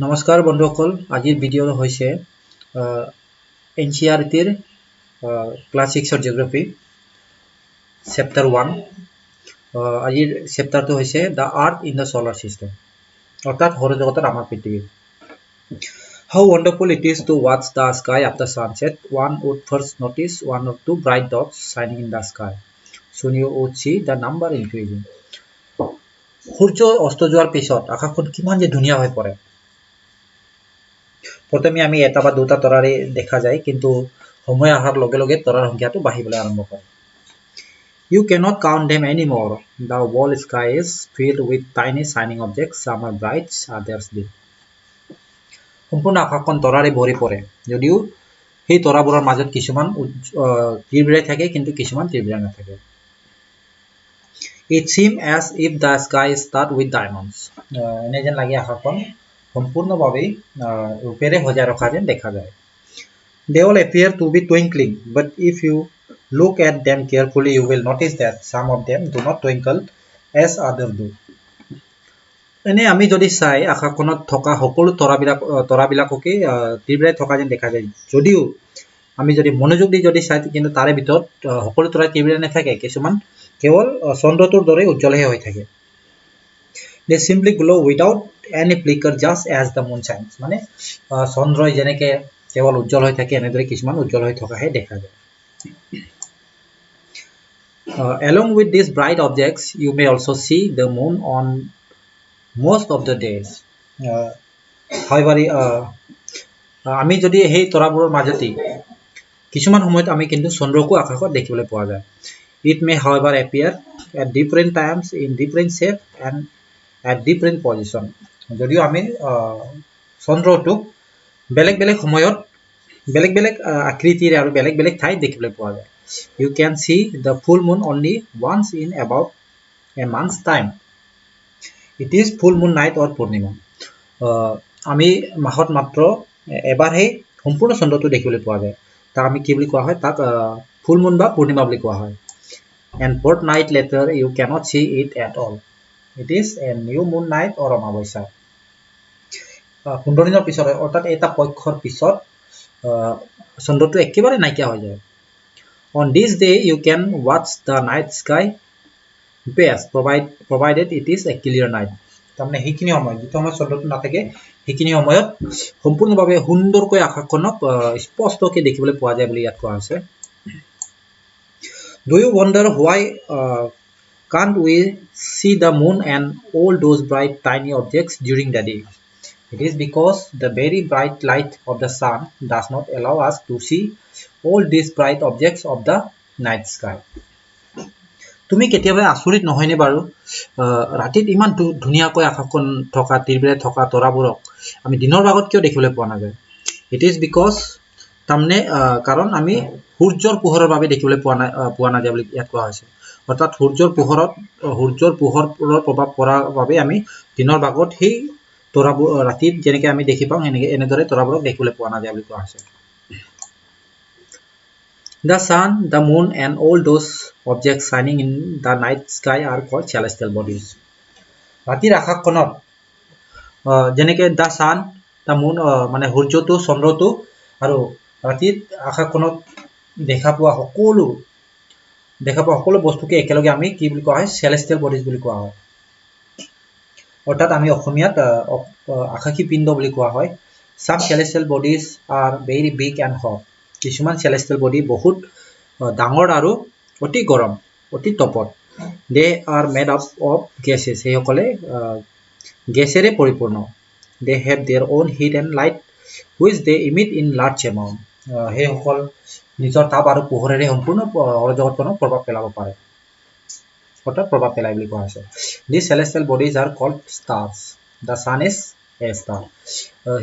নমস্কাৰ বন্ধুসকল আজিৰ ভিডিঅ' হৈছে এনচিইআৰটিৰ ক্লাছ 6 জিঅ'গ্ৰাফি চেপ্টাৰ 1 আজিৰ চেপ্টাৰটো হৈছে the earth in the solar system অৰ্থাৎ সৌৰজগতৰ আমাৰ পৃথিৱী How wonderful it is to watch the sky after sunset. One would first notice one or two bright dots shining in the sky. Soon you would see the number increasing. সূৰ্য অস্ত যোৱাৰ পিছত আকাশখন কিমান যে ধুনীয়া হৈ পৰে প্ৰথমে আমি এটা বা দুটা তৰাৰে দেখা যায় কিন্তু সময় আহাৰ লগে লগে তৰাৰ সংখ্যাটো বাঢ়িবলৈ আৰম্ভ কৰে You cannot count them anymore. The whole sky is filled with tiny shining objects. Some are bright, others dim. সম্পূৰ্ণ আকাশখন তৰাৰে ভৰি পৰে যদিও সেই তৰাবোৰৰ মাজত কিছুমান তীব্ৰাই থাকে কিন্তু কিছুমান তীব্ৰাই নাথাকে It seems as if the sky is studded with diamonds. এনে যেন লাগে আকাশখন সম্পূৰ্ণভাৱে ৰূপেৰে সজাই ৰখা যেন দেখা যায় They all appear to be twinkling, but if you look at them carefully, you will notice that some of them do not twinkle as others do. এনে আমি যদি চাই আকাশখনত থকা সকলো তৰাবিলাককে তীব্ৰাই থকা যেন দেখা যায় যদিও আমি যদি মনোযোগ দি যদি চাই কিন্তু তাৰে ভিতৰত সকলো তৰা তীব্ৰাই নাথাকে কিছুমান কেৱল চন্দ্ৰটোৰ দৰে উজ্জ্বলহে হৈ থাকে They simply glow without any flicker just as the moon shines. মানে চন্দ্ৰই যেনেকে কেৱল উজ্জ্বল হৈ থাকে এনেদৰে কিছুমান উজ্জ্বল হৈ থকাহে দেখা যায় Along with these bright objects, you may also see the moon on most of the days. However, আমি যদি সেই তৰাবোৰৰ মাজতে কিছুমান সময়ত আমি কিন্তু চন্দ্ৰকো আকাশত দেখিবলৈ পোৱা যায় It may however appear at different times in different shape and at different position. যদিও আমি চন্দ্ৰটোক বেলেগ বেলেগ সময়ত বেলেগ বেলেগ আকৃতিৰে আৰু বেলেগ বেলেগ ঠাইত দেখিবলৈ পোৱা যায় You can see the full moon only once in about a month's time. It is full moon night or পূৰ্ণিমা আমি মাহত মাত্ৰ এবাৰহে সম্পূৰ্ণ চন্দ্ৰটো দেখিবলৈ পোৱা যায় তাক আমি কি বুলি কোৱা হয় তাক ফুল মুন বা পূৰ্ণিমা বুলি কোৱা হয় And fortnight later you cannot see it at all. It is a new moon night or অমাৱস্যা 15 দিনৰ পিছত অৰ্থাৎ এটা পক্ষৰ পিছত চন্দ্ৰটো একেবাৰে নাইকিয়া হৈ যায় On this day you can watch the night sky best provided it is a clear night. তাৰমানে সেইখিনি সময় যিটো সময় চন্দ্ৰটো নাথাকে সেইখিনি সময়ত সম্পূৰ্ণভাৱে সুন্দৰকৈ আকাশখনক স্পষ্টকৈ দেখিবলৈ পোৱা যায় বুলি ইয়াত কোৱা হৈছে Do you wonder why can't we see the moon and all those bright tiny objects during the day? It is because the very bright light of the sun does not allow us to see all these bright objects of the night sky. তুমি কেতিয়াবা আচৰিত নহয়নে বাৰু ৰাতিত ইমান ধুনীয়াকৈ আকাশখন থকা তীব্ৰাই থকা তৰাবোৰক আমি দিনৰ ভাগত কিয় দেখিবলৈ পোৱা নাযায় It is because তাৰমানে কাৰণ আমি সূৰ্যৰ পোহৰৰ বাবে দেখিবলৈ পোৱা নাযায় বুলি ইয়াত কোৱা হৈছে অৰ্থাৎ সূৰ্যৰ পোহৰৰ প্ৰভাৱ পৰাৰ বাবে আমি দিনৰ ভাগত সেই তৰাবোৰ ৰাতিত যেনেকৈ আমি দেখি পাওঁ এনেদৰে তৰাবোৰক দেখিবলৈ পোৱা নাযায় বুলি কোৱা হৈছে The sun, the moon and all those objects shining in the night sky are called celestial bodies. ৰাতিৰ আকাশখনত যেনেকৈ the sun, the moon মানে সূৰ্যটো চন্দ্ৰটো আৰু ৰাতিৰ আকাশখনত দেখা পোৱা সকলো বস্তুকে একেলগে আমি কি বুলি কোৱা হয় celestial bodies বুলি কোৱা হয় অৰ্থাৎ আমি অসমীয়াত আকাশী পিণ্ড বুলি কোৱা হয় Some celestial bodies are very big and hot. কিছুমান celestial body বহুত ডাঙৰ আৰু অতি গৰম অতি তপত They are made up of gases. সেইসকলে গেছেৰে পৰিপূৰ্ণ They have their own heat and light which they emit in large amount. সেইসকল নিজৰ তাপ আৰু পোহৰেৰে সম্পূৰ্ণ সৌৰজগতখনক প্ৰভাৱ পেলাব পাৰে অৰ্থাৎ প্ৰভাৱ পেলাই বুলি কোৱা হৈছে These celestial bodies are called stars. The sun is a star.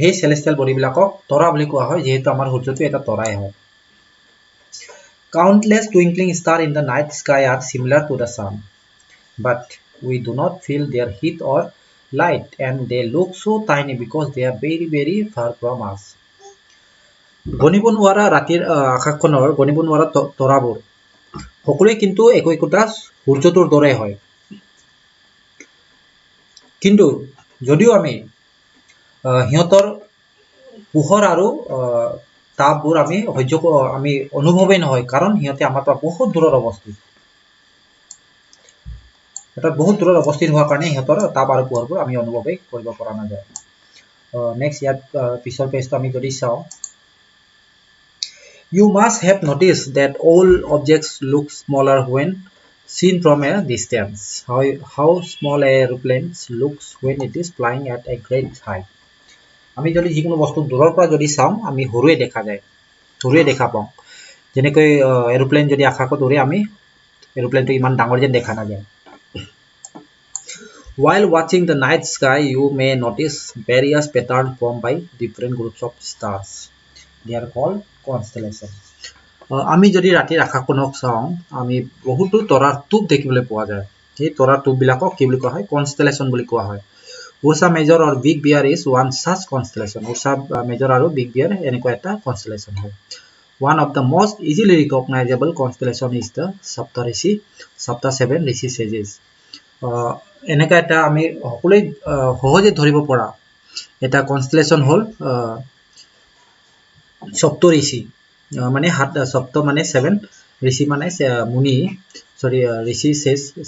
সেই celestial body বিলাকক তৰা বুলি কোৱা হয় যেহেতু আমাৰ সূৰ্যটো এটা তৰাই হয় Countless twinkling stars in the night sky are similar to the sun, but we do not feel their heat or light, and they look so tiny because they are very, very far from us. গণিব নোৱাৰা ৰাতিৰ আকাশখনৰ গণিব নোৱাৰা তৰাবোৰ সকলোৱে কিন্তু একোটা সূৰ্যটোৰ দৰে হয় কিন্তু যদিও আমি সিহঁতৰ পোহৰ আৰু তাপবোৰ আমি আমি অনুভৱেই নহয় কাৰণ সিহঁতে আমাৰ পৰা বহুত দূৰত অৱস্থিত এটা বহুত দূৰত অৱস্থিত হোৱাৰ কাৰণে সিহঁতৰ তাপ আৰু পোহৰবোৰ আমি অনুভৱেই কৰিব পৰা নাযায় নেক্সট ইয়াত পিছৰ পেজটো আমি যদি চাওঁ You must have noticed that all objects look smaller when seen from a distance. How small a aeroplane looks when it is flying at a great height. আমি যদি যিকোনো বস্তু দূৰৰ পৰা যদি চাওঁ আমি সৰুৱে দেখা যায় সৰুৱে দেখা পাওঁ যেনেকৈ এৰোপ্লেন যদি আকাশত উৰে আমি এৰোপ্লেনটো ইমান ডাঙৰ যেন দেখা নাযায় While watching the night sky you may notice various patterns formed by different groups of stars. They are called constellation. আমি যদি ৰাতিৰ আকাশখনক চাওঁ আমি বহুতো তৰাৰ টোপ দেখিবলৈ পোৱা যায় এই তৰাৰ টোপবিলাকক কি বুলি কোৱা হয় কনষ্টেলেশ্যন বুলি কোৱা হয় Ursa Major or Big Bear is one such constellation. Ursa Major or Big Bear এনেকুৱা এটা constellation হয় One of the most easily recognizable constellation is the Saptarishi, Sapta 7 Rishi Sages. এনেকুৱা এটা আমি সকলোৱে সহজে ধৰিব পৰা এটা constellation হ'ল সপ্তঋষি মানে সপ্ত মানে 7 ঋষি মানে মুনি সরি ঋষি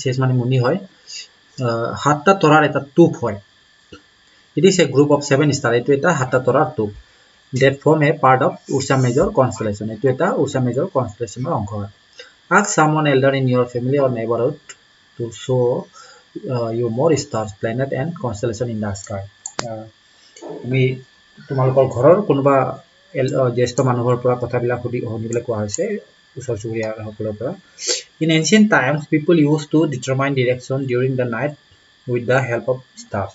শেষ মানে মুনি হয় সাতটা তৰাৰ এটা টুপ হয় It is a group of 7 stars. Itu eta hatta torar tube that form a part of Ursa Major constellation. Itu eta Ursa Major constellation or অংশ হয় Ask someone elder in your family or neighborhood to show you more stars, planet and constellation in the sky. আমি তোমালোকৰ ঘৰৰ কোনোবা জ্যেষ্ঠ মানুহৰ পৰা কথাবিলাক শুনিবলৈ কোৱা হৈছে ওচৰ চুবুৰীয়া সকলৰ পৰা In ancient times, people used to determine direction during the night with the help of stars.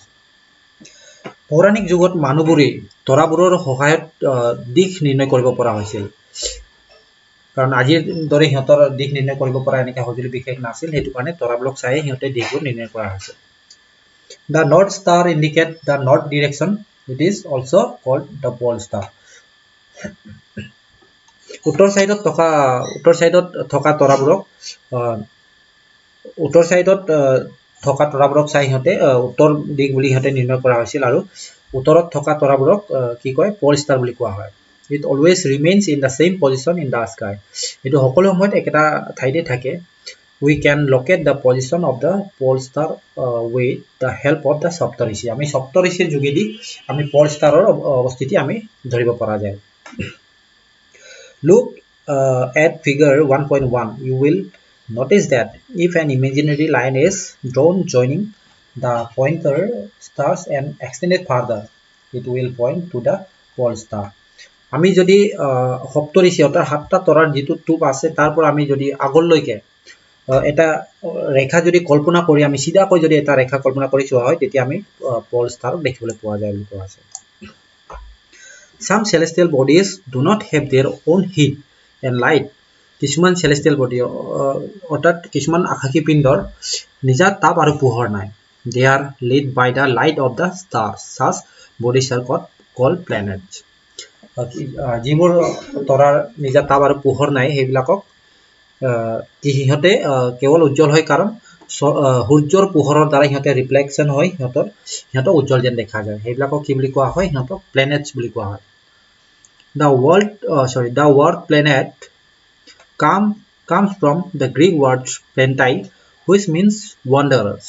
পৌৰাণিক যুগত মানুহবোৰে তৰাবোৰৰ সহায়ত দিশ নিৰ্ণয় কৰিব পৰা হৈছিল কাৰণ আজিৰ দৰে সিহঁতৰ দিশ নিৰ্ণয় কৰিব পৰা এনেকা সঁজুলি বিশেষ নাছিল হেতু কাৰণে তৰাবোৰক চাই সিহঁতে দিশবোৰ নিৰ্ণয় কৰা হৈছিল The North Star indicates the north direction. It is also called the pole star. উত্তৰ সাইডত থকা তৰাবোৰক উত্তৰ সাইডত থকা তৰাবোৰক চাই সিহঁতে উত্তৰ দিশ বুলি সিহঁতে নিৰ্ণয় কৰা হৈছিল আৰু উত্তৰত থকা তৰাবোৰক কি কয় পল ষ্টাৰ বুলি কোৱা হয় It always remains in the same position in the sky. এটো সকলো সময়ত একেটা ঠাইতে থাকে We can locate the position of the pole star with the help of the Saptarishi. আমি সপ্তঋষিৰ যোগেদি আমি pole starৰ অৱস্থিতি আমি ধৰিব পৰা যায় Look at figure 1.1. You will notice that if an imaginary line is drawn joining the pointer stars and extended further, it will point to the pole star. আমি যদি সপ্তঋষি অৰ্থাৎ সাতটা তৰাৰ যেটো টুপ আছে তাৰ পৰা আমি যদি আগলৈকে এটা ৰেখা যদি কল্পনা কৰি আমি সিধাকৈ যদি এটা ৰেখা কল্পনা কৰি চোৱা হয় তেতিয়া আমি পল ষ্টাৰ দেখিবলৈ পোৱা যায় বুলি কোৱা আছে Some celestial bodies do not have their own heat and light. কিছুমান celestial body অৰ্থাৎ কিছুমান আকাশী পিণ্ডৰ নিজা তাপ আৰু পোহৰ নাই They are lit by the light of the stars. Such bodies are called planets. যিবোৰ তৰাৰ নিজা তাপ আৰু পোহৰ নাই সেইবিলাকক সিহঁতে কেৱল উজ্জ্বল হয় কাৰণ সূৰ্যৰ পোহৰৰ দ্বাৰা সিহঁতে ৰিফ্লেকশন হয় সিহঁতক উজ্জ্বল যেন দেখা যায় সেইবিলাকক কি বুলি কোৱা হয় সিহঁতক প্লেনেটছ বুলি কোৱা হয় The word planet comes from the Greek word plantai, which means wanderers.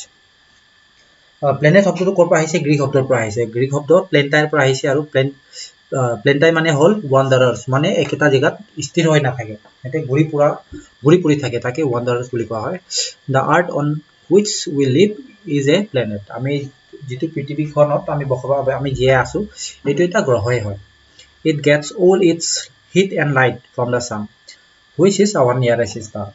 Planet শব্দটো ক'ৰ পৰা আহিছে গ্ৰীক শব্দৰ পৰা আহিছে গ্ৰীক শব্দ প্লেন্টাইৰ পৰা আহিছে আৰু প্লেন্টাই মানে হ'ল wanderers মানে একেটা জায়গাত স্থিৰ হৈ নাথাকে এতে ঘূৰি ফুৰি থাকে তাকে wanderers বুলি কোৱা হয় The earth on which we live is a planet. আমি যেটো পৃথিৱীখনত আমি বসবাস আমি জীয়াই আছো এইটো এটা গ্ৰহই হয় It gets all its heat and light from the sun, which is our nearest star.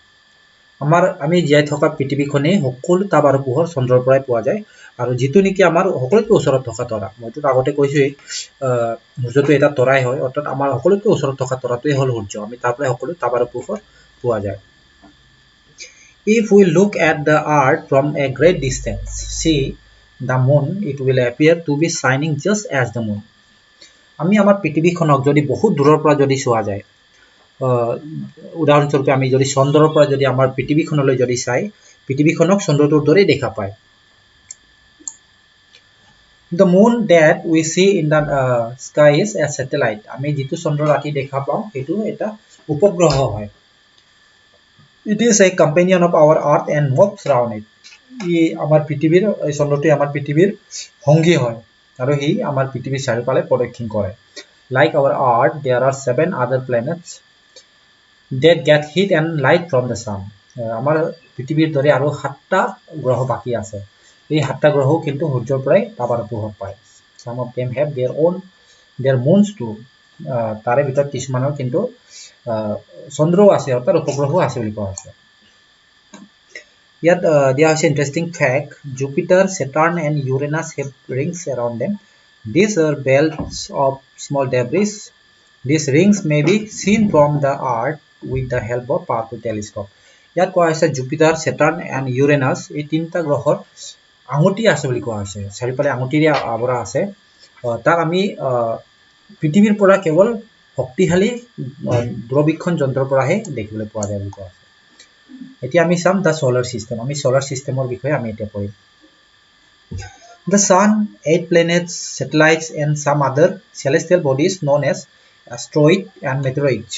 আমি জীয়াই থকা পৃথিৱীখনে সকলো তাপ আৰু পোহৰ চন্দ্ৰৰ পৰাই পোৱা যায় আৰু যেটো নেকি আমাৰ সকলোতকৈ ওচৰত থকা তৰা মইতো আগতে কৈছোই সূৰ্যটো এটা তৰাই হয় অৰ্থাৎ আমাৰ সকলোতকৈ ওচৰত থকা তৰাটোই হ'ল সূৰ্য আমি তাৰ পৰাই সকলো তাপ আৰু পোহৰ পোৱা যায় If we look at the earth from a great distance, see the moon, it will appear to be shining just as the moon. আমি আমাৰ পৃথিৱীখনক যদি বহুত দূৰৰ পৰা যদি চোৱা যায় উদাহৰণস্বৰূপে আমি যদি চন্দ্ৰৰ পৰা যদি আমাৰ পৃথিৱীখনলৈ যদি চাই পৃথিৱীখনক চন্দ্ৰটোৰ দৰে দেখা পায় The moon that we see in the sky is a satellite. আমি যেটো চন্দ্ৰ ৰাতি দেখা পাওঁ এটো এটা উপগ্ৰহ হয়. It is a companion of our earth and moves around it. ই আমাৰ পৃথিৱীৰ এই চন্দ্ৰটো আমাৰ পৃথিৱীৰ সংগী হয় আৰু হি আমাৰ পৃথিৱীৰ চাৰিওফালে প্ৰদক্ষিণ কৰে. Like our earth, there are 7 other planets that get heat and light from the sun. আমাৰ পৃথিৱীৰ দৰে আৰু 7টা গ্ৰহ বাকি আছে. এই 7টা গ্ৰহ কিন্তু সূৰ্যৰ পৰাই তাপৰ পোহৰ পায়. Some of them have their moons too. তাৰে ভিতৰত কিছুমানৰ কিন্তু চন্দ্ৰও আছে অৰ্থাৎ উপগ্ৰহও আছে বুলি কোৱা আছে. Yet there is an interesting fact. Jupiter, Saturn and Uranus have rings around them. These are belts of small debris. These rings may be seen from the earth with the help of powerful telescope. ইয়াত কোৱা হৈছে Jupiter, Saturn and Uranus এই তিনিটা গ্ৰহৰ আঙুঠি আছে বুলি কোৱা হৈছে. চাৰিওফালে আঙুঠিৰে আৱৰা আছে. তাক আমি পৃথিৱীৰ পৰা কেৱল শক্তিশালী দূৰবীক্ষণ যন্ত্ৰৰ পৰাহে দেখিবলৈ পোৱা যায় বুলি কোৱা আছে. এতিয়া আমি চাম the solar system. আমি solar systemৰ বিষয়ে আমি এতিয়া পঢ়িম. The sun, 8 planets, satellites and some other celestial bodies known as asteroids and meteoroids